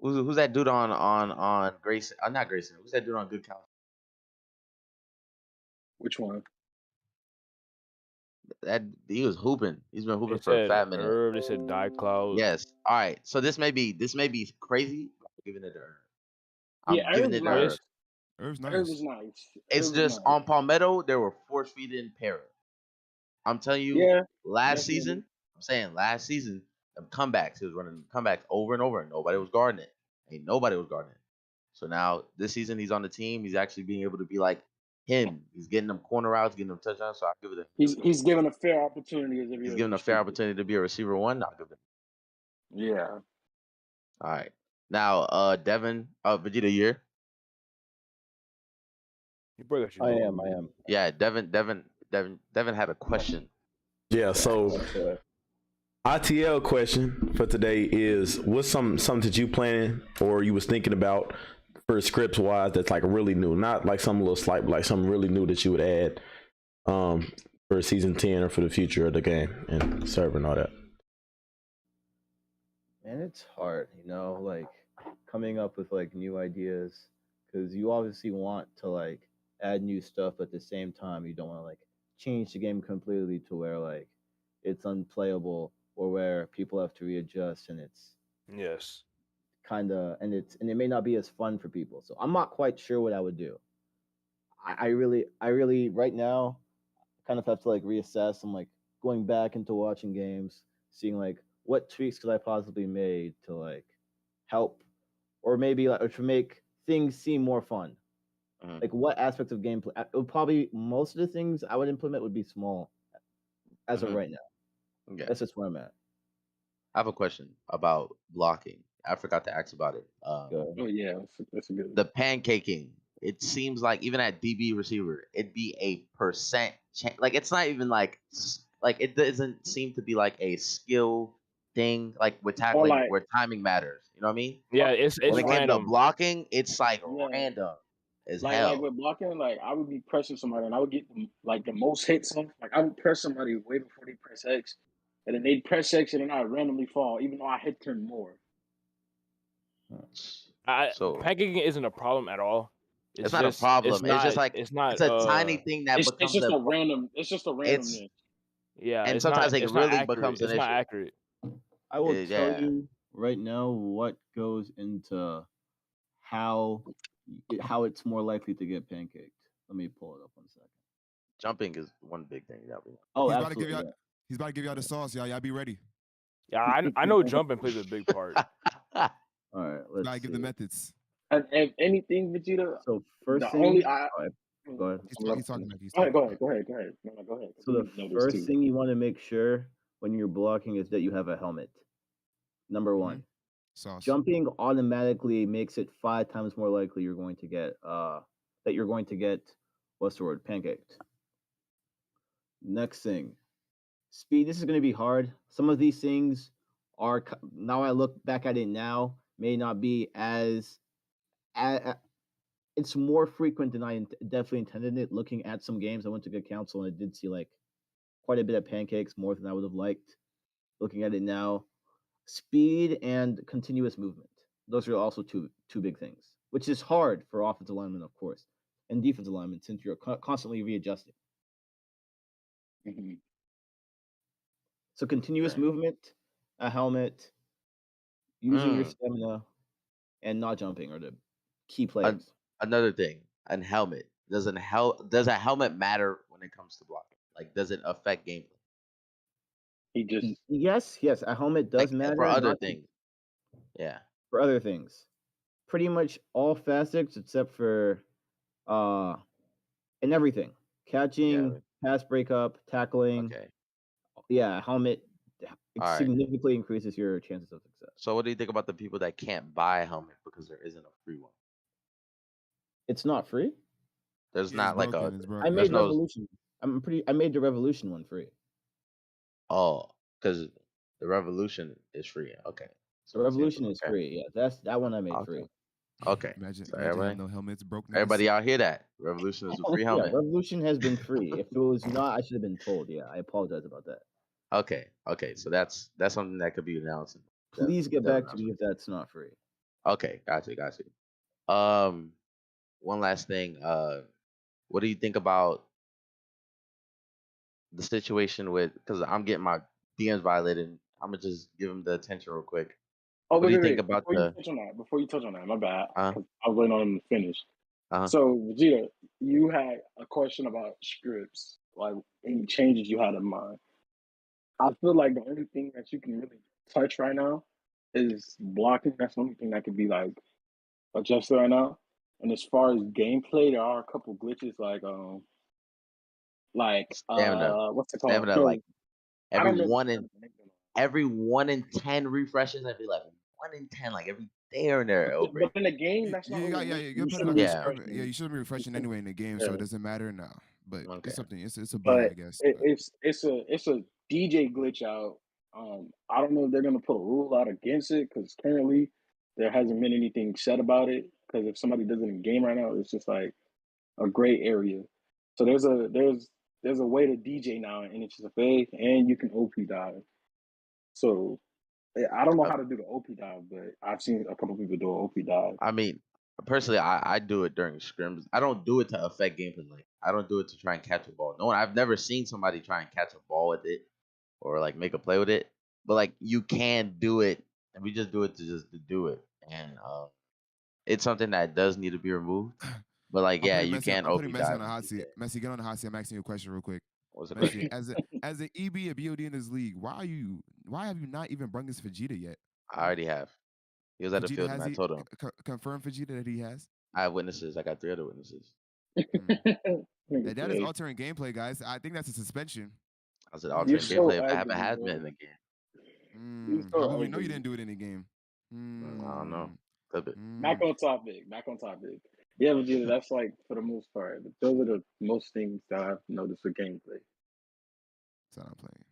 who's that dude on Grayson? Not Grayson. Who's that dude on Good Counsel? Which one? That he was hooping. He's been They hooping for a said fat minute. Irv. They said Die Cloud. Yes. All right. So this may be crazy. I'm giving it to her. Yeah, I'm giving Irv's it to It nice. her. is. Irv's Irv nice. is nice. It's Irv is just nice. on Palmetto, there were force feeding Para. I'm telling you, Yeah, last definitely. season, I'm saying last season, the comebacks, he was running comebacks over and over, and nobody was guarding it. Ain't nobody was guarding it. So now this season he's on the team. He's actually being able to be like him. He's getting them corner routes, getting them touchdowns. So I'll give it to him. He's given a fair opportunity as every He's other given a fair receiver. opportunity to be a receiver 1. I'll give it. Yeah. All right. Now, Devin, Vegeta year. You bring us. I am. Yeah, Devin had a question. Yeah, so ITL question for today is what's something that you planning or you was thinking about for scripts wise that's like really new, not like some little slight, but like something really new that you would add for season 10 or for the future of the game and serving all that. And it's hard, like coming up with like new ideas because you obviously want to like add new stuff, but at the same time you don't want to like change the game completely to where like it's unplayable or where people have to readjust and it's Yes. and it may not be as fun for people. So I'm not quite sure what I would do. I really right now kind of have to like reassess. I'm like going back into watching games, seeing like what tweaks could I possibly made to like help or maybe like or to make things seem more fun. Mhm. Like what aspects of gameplay? It would probably most of the things I would implement would be small as of Mhm. right now. Okay. That's just where I'm at. I have a question about blocking. I forgot to ask about it. Go Oh yeah, that's a good. The pancaking. It seems like even at DB receiver, it'd be a percent like it's not even like it doesn't seem to be like a skill thing like with Or tackling like, where timing matters. You know what I mean? Yeah, When it's it came to random. blocking, it's like yeah, random as like hell. with blocking, like I would be pressing somebody and I would get like the most hits off. Like I would press somebody way before they press X, and then they'd press X and then I randomly fall, even though I hit them more. So Pancaking isn't a problem at all. it's not a problem. It's just like It's not. it's a tiny thing that It's becomes just a a random. It's just a it's randomness. Yeah, and sometimes it it's not really accurate. becomes an It's not issue. accurate. I will tell Yeah. you right now what goes into how it's more likely to get pancaked. Let me pull it up 1 second. Jumping is one big thing that we Oh, He's about to give absolutely. y'all. He's about to give y'all the sauce, y'all. Y'all be ready. Yeah, I know jumping plays a big part. All right, He's let's about to give the see. methods. And if anything, Vegeta, So first the thing, only go ahead. He's talking like he's Go ahead, talking. go ahead, go ahead, go ahead. No, go ahead. So We the need to know this first too. thing you want to make sure when you're blocking is that you have a helmet. Number one. Sauce. Jumping automatically makes it 5 times more likely you're going to get what's the word, pancaked. Next thing, speed. This is going to be hard. Some of these things are now I look back at it now may not be as it's more frequent than I definitely intended it. Looking at some games, I went to good counsel and I did see like quite a bit of pancakes, more than I would have liked. Looking at it now, speed and continuous movement. Those are also two big things, which is hard for offensive linemen, of course, and defensive linemen since you're constantly readjusting. Mhm. So continuous Okay. movement, a helmet, using your Mm. stamina, and not jumping are the key An- players. Another thing, a helmet. Does a helmet matter when it comes to blocking? Like, does it affect gameplay? He just Yes, a helmet Like does for matter, other not things. Yeah. for other things. Pretty much all facets except for and everything. Yeah. Catching, pass breakup, tackling. Okay. Yeah, a helmet All right. significantly increases your chances of success. So what do you think about the people that can't buy a helmet because there isn't a free one? It's not free. There's Yeah, it's not like broken. a It's I broken. there's made no Revolution. I made the Revolution one free. because the revolution is free. Okay. The So it's here. Revolution is Okay. free. Yeah, that's that one I made Okay. free. Okay. Imagine So having no helmets, broke niggas. everybody out hear that? Revolution is a free Yeah, helmet. Revolution has been free. If it was not, I should have been told. Yeah, I apologize about that. Okay. Okay. So that's something that could be announced. Please get back to me if that's not free. Okay, gotcha. One last thing. What do you think about the situation with? Because I'm getting my DMs violated. I'm gonna just give him the attention real quick. Oh, What do you think wait. about Before you touch on that, my bad. Uh, 'Cause I was waiting on him to finish. uh, So, Vegeta, you had a question about scripts, like any changes you had in mind. I feel like the only thing that you can really touch right now is blocking. That's the only thing that could be like adjusted right now. And as far as gameplay, there are a couple glitches stamina, what's it called? stamina. No, Like I every don't know. one in every 1 in 10 refreshes, I'd be like 1 in 10, like every day or there over. But in the game, that's not You got, really yeah, what you you put it should on be the Yeah. screen. Yeah, refreshing. you shouldn't be refreshing anyway in the game, so Yeah. it doesn't matter now. But Okay. it's something. It's a bug, But I guess. it, But it's a DJ glitch out. I don't know if they're gonna put a rule out against it because currently there hasn't been anything said about it. Because if somebody does it in game right now, it's just like a gray area. So there's a way to DJ now in NHSFA, and you can OP dive. So I don't know Uh, how to do the OP dive, but I've seen a couple people do an OP dive. I mean, personally, I do it during scrims. I don't do it to affect gameplay. Like I don't do it to try and catch a ball. No one. I've never seen somebody try and catch a ball with it or like make a play with it. But like you can do it, and we just do it to do it. And it's something that does need to be removed. But like, yeah, you can I'm putting OP Messi on dive. the hot seat. Messi, get on the hot seat. I'm asking you a question real quick. What's the Messi, question? as an EB and BOD in this league, why have you not even brought this Vegeta yet? I already have. He was at the Vegeta field, and has I told him confirmed Vegeta that he has. I have witnesses. I got 3 other witnesses. That is altering gameplay, guys. I think that's a suspension. I said You're alternate so gameplay if I haven't ugly, had been bro. in the game. You're How so will we know you ugly. didn't do it in the game? I don't know. Clip it. Back on topic. Yeah, Vegeta, that's like for the most part. Those are the most things that I've noticed with gameplay. So I'm playing.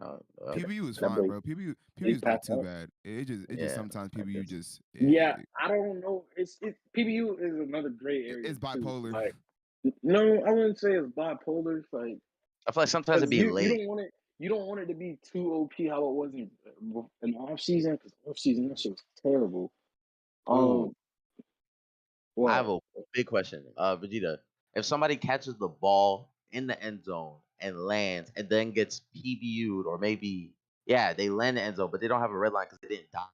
Okay. PBU is That fine, boy, bro. PBU he is not passed too out. bad. It just Yeah, sometimes I PBU guess. just Yeah, I don't know. It's PBU is another gray area it's too. bipolar. Like, no, I wouldn't say it's bipolar. Like, I feel like sometimes it'd because be you late. don't want it to be too OP how it was in the off season. Because off season that shit was terrible. Ooh, I have What? a big question. Vegeta, if somebody catches the ball in the end zone and lands and then gets PBU'd, or maybe, yeah, they land in the end zone, but they don't have a red line because they didn't die,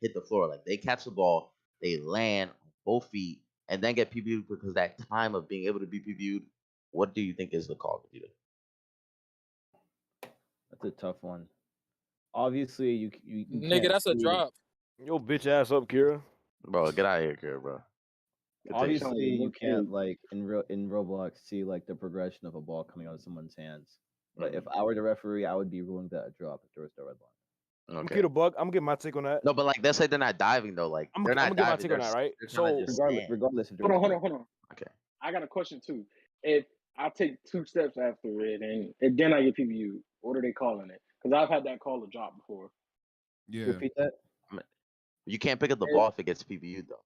hit the floor. Like they catch the ball, they land on both feet, and then get PBU'd because that time of being able to be PBU'd, what do you think is the call, Vegeta? That's a tough one. Obviously, you Nigga, can't that's a see. drop. Yo, bitch ass up, Kira. Bro, get out of here, Kira, bro. Continue. Obviously, you Look can't big. like in Roblox see like the progression of a ball coming out of someone's hands. But if Mhm. I were the referee, I would be ruling that a drop if there was no red line. I'm Okay. Kira Buck. I'm gonna get my take on that. No, but like let's say they're not diving though. Like I'm they're gonna not get my diving. take on that, right? They're So kind of just stand. Regardless if there Hold was on, hold on. Okay. I got a question too. If I take 2 steps after it and then I get PBU, what are they calling it? Because I've had that call a drop before. Yeah. Repeat that. You can't pick up the ball if it gets PBU though.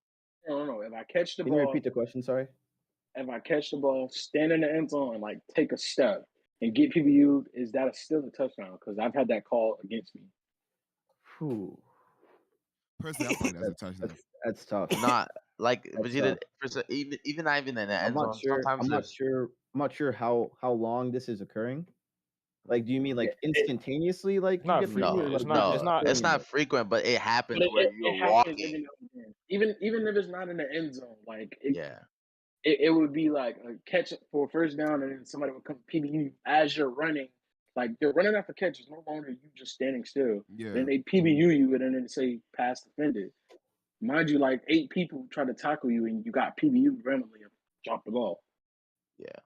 No. If I catch the Can you ball, repeat the question? Sorry. if I catch the ball, stand in the end zone, and like take a step and get PBU, is that still a touchdown? Because I've had that call against me. Whew. Personally, I feel like that's a touchdown. That's tough. Not like, but That's you tough. did even not even in the I'm end not zone. sure. Sometimes I'm not there's sure. I'm not sure how long this is occurring. Like, do you mean like Yeah, instantaneously? Like you not get frequent. PBU, or no, It's like not. you're It's just no, not. it's doing not it? frequent, but it happens but where it you're happens walking. every now and then. Even if it's not in the end zone, like Yeah, it would be like a catch for a first down, and then somebody would come PBU as you're running. Like you're running after catch is no longer you just standing still. Yeah. Then they PBU you and then say pass defended. Mind you, like 8 people try to tackle you and you got PBU randomly and drop the ball. yeah. It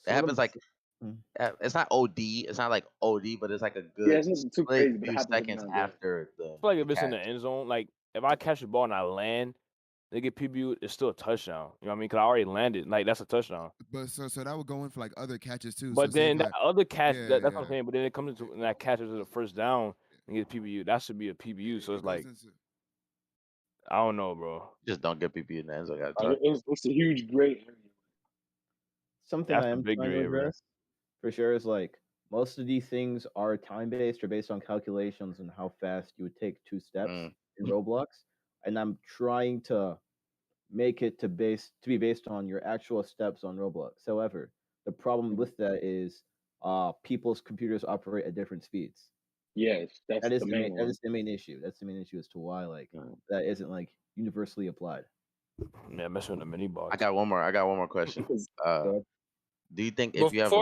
So what happens like Mm. it's not OD. It's not like OD, but it's like a Yeah, good it's nothing too split crazy, but it few happens every seconds now and then. after I feel like the if it's in the catch. end zone, like if I catch the ball and I land, they get PBU, it's still a touchdown. You know what I mean? Because I already landed. Like that's a touchdown. But so that would go in for like other catches too. But so say if then like that other catch, yeah, that's what I'm yeah. saying. But then it comes into and that catches to the first down and gets PBU. That should be a PBU. So It it's goes like into I don't know, bro. Just don't get PP in the end zone. Gotta Like, try. it's a huge gray area. Something That's I the am big trying to gray area. address for sure is like most of these things are time based or based on calculations and how fast you would take 2 steps Mm. in Roblox, and I'm trying to make it to be based on your actual steps on Roblox. However, the problem with that is people's computers operate at different speeds. Yes, that's the main That one. is the main issue. That's the main issue as to why like Mm. that isn't like universally applied. Yeah, messing with the mini box. I got one more question. So Do you think if you have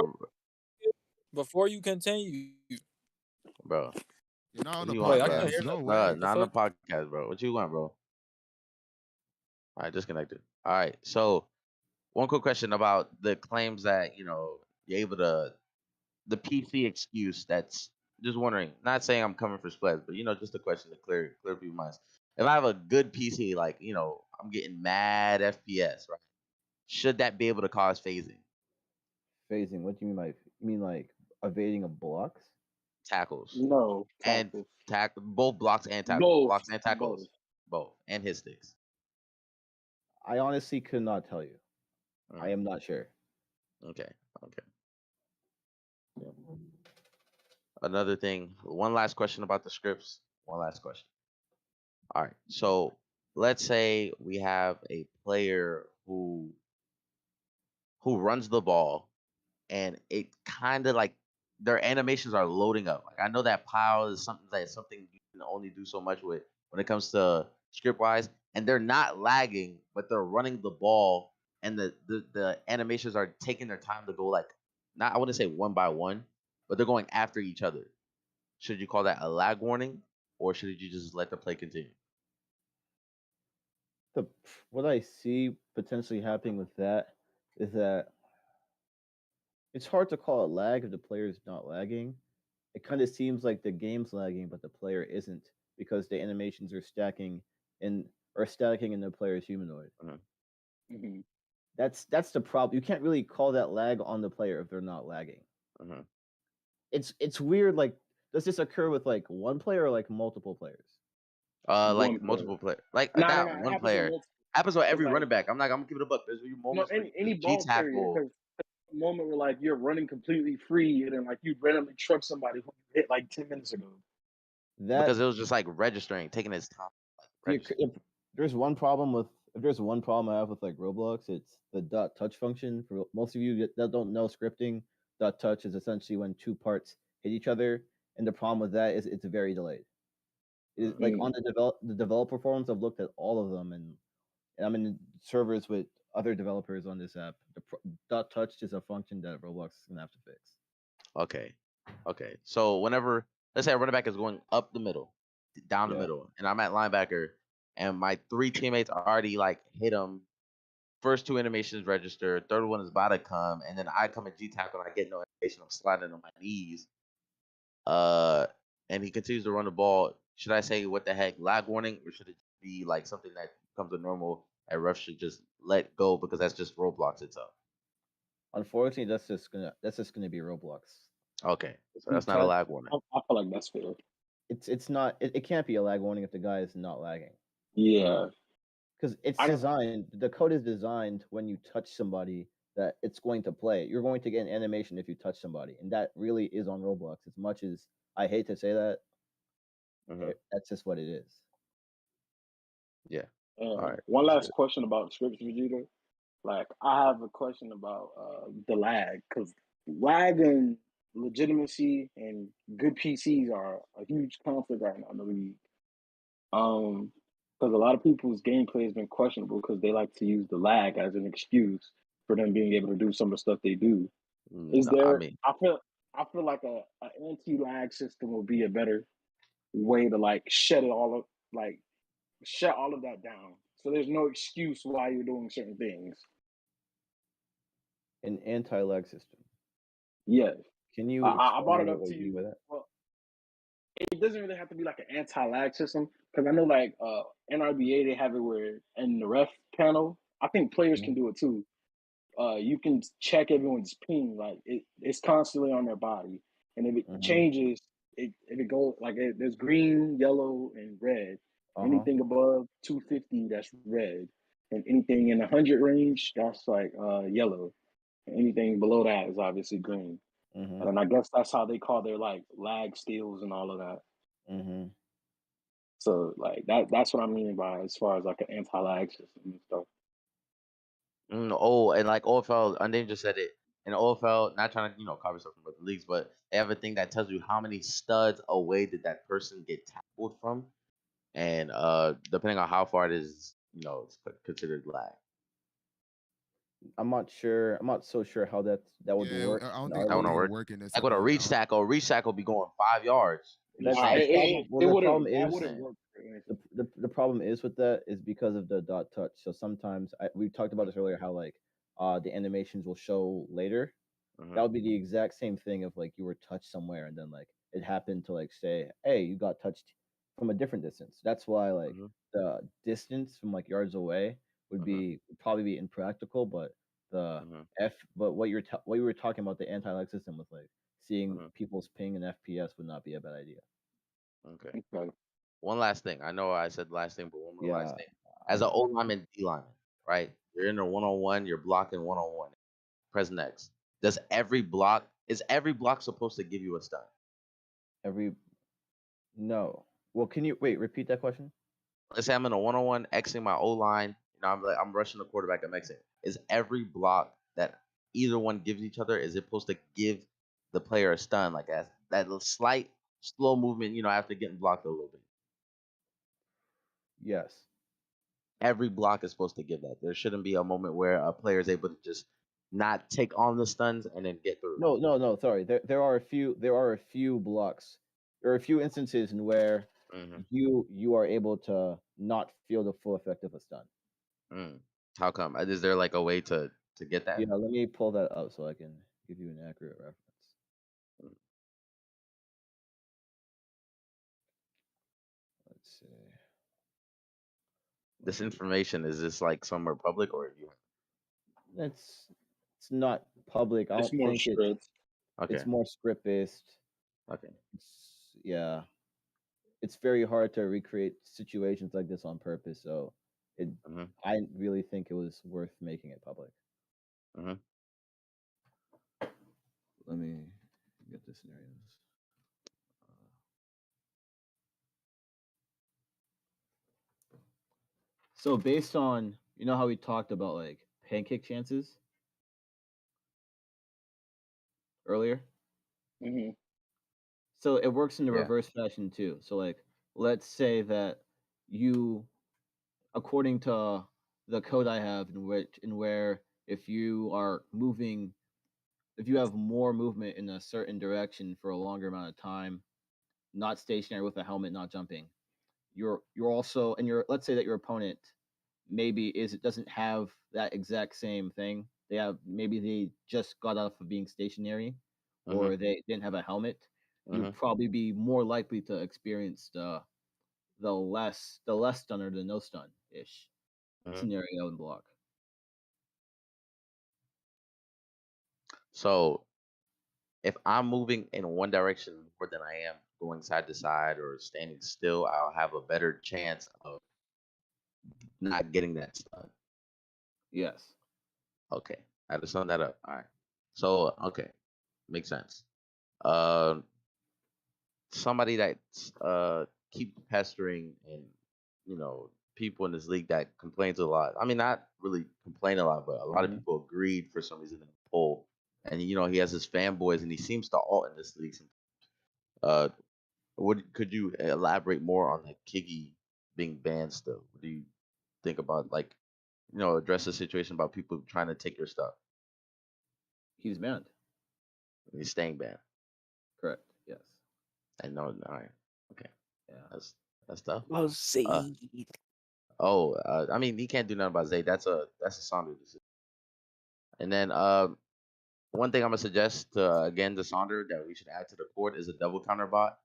Before you continue, bro? you're not on What the you wait, want, I bro? can't podcast. hear No nothing. way. What the Not on the fuck? podcast, bro. What you want, bro? All right, disconnected. All right, so one quick question about the claims that you're able to the PC excuse. That's just wondering. Not saying I'm coming for splits, but just a question to clear people's minds. If I have a good PC, like I'm getting mad FPS, right? Should that be able to cause phasing phasing, what do you mean by you mean like evading of blocks? tackles No, and tackles. both blocks and tackles, Both. blocks and tackles, both and hit sticks? I honestly could not tell you. I Mm, am not sure. okay, okay. Another thing. One last question about the scripts. One last question. All right. So let's say we have a player who runs the ball, and it kind of like their animations are loading up. Like I know that pile is something you can only do so much with when it comes to script wise, and they're not lagging, but they're running the ball, and the animations are taking their time to go like not I wouldn't say one by one, but they're going after each other. Should you call that a lag warning, or should you just let the play continue? The what I see potentially happening with that is that it's hard to call it lag if the player is not lagging. It kind of seems like the game's lagging, but the player isn't because the animations are stacking in the player's humanoid. Mm-hmm. That's the problem. You can't really call that lag on the player if they're not lagging. Mm-hmm. It's weird. Like, does this occur with like one player or like multiple players? One Like player. multiple play, like No. not It one happens with player. multiple. Happens with It's every like running back. I'm gonna keep it a buck. There's moments where you any just G ball carrier tackle. because a moment where like you're running completely free and then like you randomly truck somebody who you hit like 10 minutes ago. Because That it was just like registering, taking its time. Like register. if there's one problem I have with like Roblox, it's the dot touch function. For most of you that don't know scripting, dot touch is essentially when two parts hit each other, and the problem with that is it's very delayed. It is like Mm. on the developer forums, I've looked at all of them, and I'm in servers with other developers on this app. Dot touch is a function that Roblox is gonna have to fix. Okay, okay. So whenever let's say a running back is going up the middle, down the Yeah. middle, and I'm at linebacker, and my 3 teammates already like hit him. First 2 animations register, third one is about to come, and then I come and G tackle and I get no animation. I'm sliding on my knees. Uh, and he continues to run the ball. Should I say what the heck lag warning, or should it be like something that becomes a normal and refs should just let go because that's just Roblox itself? Unfortunately, that's just gonna be Roblox. Okay, so You that's not a can't. lag warning. I feel like that's fair. It's not. It can't be a lag warning if the guy is not lagging. Yeah. because it's I don't. designed. The code is designed when you touch somebody that it's going to play. You're going to get an animation if you touch somebody, and that really is on Roblox. As much as I hate to say that, Mhm. that's just what it is. Yeah. All right. One That's last good. question about scripts, Vegeta. Like, I have a question about the lag, because lag and legitimacy and good PCs are a huge conflict right now in the league. Because a lot of people's gameplay has been questionable because they like to use the lag as an excuse for them being able to do some of the stuff they do. Is No, I there? mean, I feel like a anti lag system would be a better way to like shut all of that down. So there's no excuse why you're doing certain things. An anti-lag system. Yes. Can you I brought it explain up what to you mean you. by that? Well, it doesn't really have to be like an anti-lag system because I know like NRBA they have it where in the ref panel. I think players can do it too. You can check everyone's ping, like it's constantly on their body, and if it Mm-hmm. changes, if it goes like there's green, yellow, and red. Uh-huh. Anything above 250, that's red, and anything in the 100 range, that's like yellow. And anything below that is obviously green. Mm-hmm. And I guess that's how they call their like lag steals and all of that. Mm-hmm. So like that's what I mean by as far as like an anti-lag system and stuff. and like OFL, Undane just said it. In OFL, not trying to cover stuff from other leagues, but they have a thing that tells you how many studs away did that person get tackled from, and depending on how far it is, it's considered lag. I'm not sure. I'm not so sure how that would Yeah, work I don't in think our That that would won't league. even work. work in this. Like with a Yeah, reach tackle will be going 5 yards. I'm just That's Nah, the saying. problem. Well, it the wouldn't. problem That is wouldn't Saying. work for anything. the problem is with that is because of the dot touch. So sometimes we talked about this earlier how like the animations will show later. That would be the exact same thing if like you were touched somewhere and then like it happened to like say, hey, you got touched from a different distance. That's why like Mm-hmm. the distance from like yards away would probably be impractical, but the Mm-hmm. but what you were talking about the anti-lag system with like seeing Mm-hmm. people's ping and FPS would not be a bad idea. Okay. Okay. One last thing. I know I said the last thing, but one more last Yeah, thing. I As an O lineman, D lineman, right? You're in a 1-on-1. You're blocking 1-on-1. Press next. Is every block supposed to give you a stun? every no. Well, can you wait? Repeat that question. Let's say I'm in a 1-on-1, Xing my O line. I'm rushing the quarterback. I'm Xing. Is every block that either one gives each other, is it supposed to give the player a stun like that slight slow movement? After getting blocked a little bit. Yes. Every block is supposed to give that. There shouldn't be a moment where a player is able to just not take on the stuns and then get through. No. Sorry. There are a few. There are a few blocks. There are a few instances in where Mm-hmm. you are able to not feel the full effect of a stun. Mm. How come? Is there like a way to get that? Yeah. Let me pull that up so I can give you an accurate reference. Let's see. This information, is this like somewhere public or you? It's it's not public. I It's don't more think it's script. Okay. it's more script based. Okay. Yeah. It's very hard to recreate situations like this on purpose. So it Mm-hmm. I really think it was worth making it public. Mm-hmm. Let me get the scenarios. So based on how we talked about like pancake chances earlier, Hmm. so it works in the Yeah. reverse fashion too. So like let's say that you, according to the code I have, in where if you are moving, if you have more movement in a certain direction for a longer amount of time, not stationary with a helmet, not jumping, you're also, and your, let's say that your opponent maybe it doesn't have that exact same thing. They have, maybe they just got off of being stationary, Mm-hmm. or they didn't have a helmet. Mm-hmm. You'd probably be more likely to experience the less stun or the no stun ish Mm-hmm. scenario and block. So if I'm moving in one direction more than I am going side to side or standing still, I'll have a better chance of not getting that stud. Yes. Okay, I had to sum that up. All right. So okay, makes sense. Uh, somebody that keeps pestering and people in this league that complains a lot. I mean, not really complain a lot, but a lot of Mhm. people agreed for some reason in the poll. And he has his fanboys, and he seems to alt in this league. Uh, what could you elaborate more on the Kiggy being banned still? What do you think about address the situation about people trying to take your stuff? He's banned. He's staying banned. Correct. Yes. I know. All right. Okay. Yeah. That's tough. Well, see. I mean, he can't do nothing about Zay. That's a Saunders decision. And then one thing I'm gonna suggest to Saunders that we should add to the court is a double counter bot,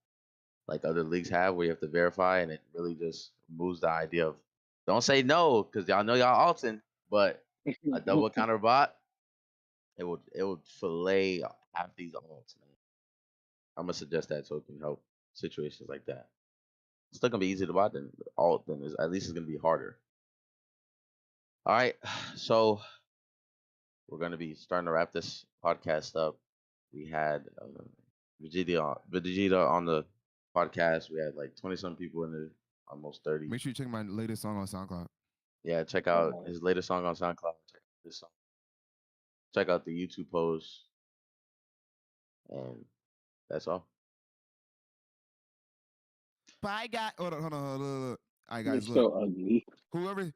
like other leagues have, where you have to verify, and it really just removes the idea of don't say no because y'all know y'all alting, but a double counter bot, it would fillet half these alts, man. I'm gonna suggest that so it can help situations like that. It's still gonna be easy to bot than alt, then at least it's gonna be harder. All right, so we're gonna be starting to wrap this podcast up. We had Vegeta on the podcast. We had like 20 some people in there, almost 30. Make sure you check my latest song on SoundCloud. Yeah, check out his latest song on SoundCloud. Check out this song. Check out the YouTube post, and that's all. Bye, guys. Hold on. All right, You're guys. Look, so ugly. whoever